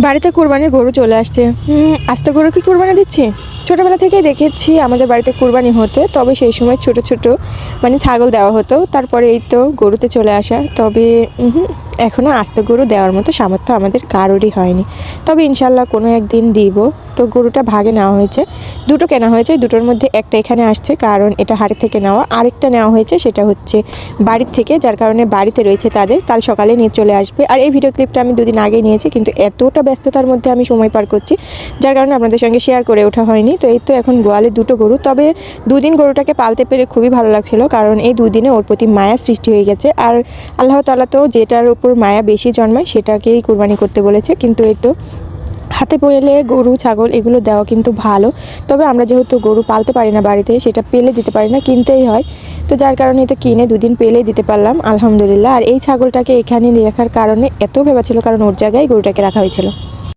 বাড়িতে কুরবানির গরু চলে আসছে। আস্তে গরু কি কুরবানি দিচ্ছি? ছোটোবেলা থেকেই দেখেছি আমাদের বাড়িতে কুরবানি হতো, তবে সেই সময় ছোট ছোট মানে ছাগল দেওয়া হতো। তারপরে এই তো গরুতে চলে আসা, তবে এখনও আস্তে গরু দেওয়ার মতো সামর্থ্য আমাদের কারোরই হয়নি। তবে ইনশাল্লাহ কোনো একদিন দিব। তো গরুটা ভাগে নেওয়া হয়েছে, দুটো কেনা হয়েছে, দুটোর মধ্যে একটা এখানে আসছে কারণ এটা হাট থেকে নেওয়া, আরেকটা নেওয়া হয়েছে সেটা হচ্ছে বাড়ির থেকে, যার কারণে বাড়িতে রয়েছে তাদের, কাল সকালে নিয়ে চলে আসবে। আর এই ভিডিও ক্লিপটা আমি দুদিন আগেই নিয়েছি, কিন্তু এতটা ব্যস্ততার মধ্যে আমি সময় পার করছি যার কারণে আপনাদের সঙ্গে শেয়ার করে ওঠা হয়নি। তো এই তো এখন গোয়ালে দুটো গরু, তবে দুদিন গরুটাকে পালতে পেরে খুবই ভালো লাগছিল, কারণ এই দুদিনে ওর প্রতি মায়া সৃষ্টি হয়ে গেছে। আর আল্লাহ তাআলা তো যেটার উপর মায়া বেশি জন্মায় সেটাকেই কুরবানি করতে বলেছে। কিন্তু এই তো হাতে পেলে গরু ছাগল এগুলো দেওয়া কিন্তু ভালো, তবে আমরা যেহেতু গরু পালতে পারি না বাড়িতে, সেটা পেলে দিতে পারি না, কিনতেই হয়। তো যার কারণে তো কিনে দুদিন পেলেই দিতে পারলাম আলহামদুলিল্লাহ। আর এই ছাগলটাকে এখানে রাখার কারণে এত ভেবা ছিল, কারণ ওর জায়গায় গরুটাকে রাখা হয়েছিল।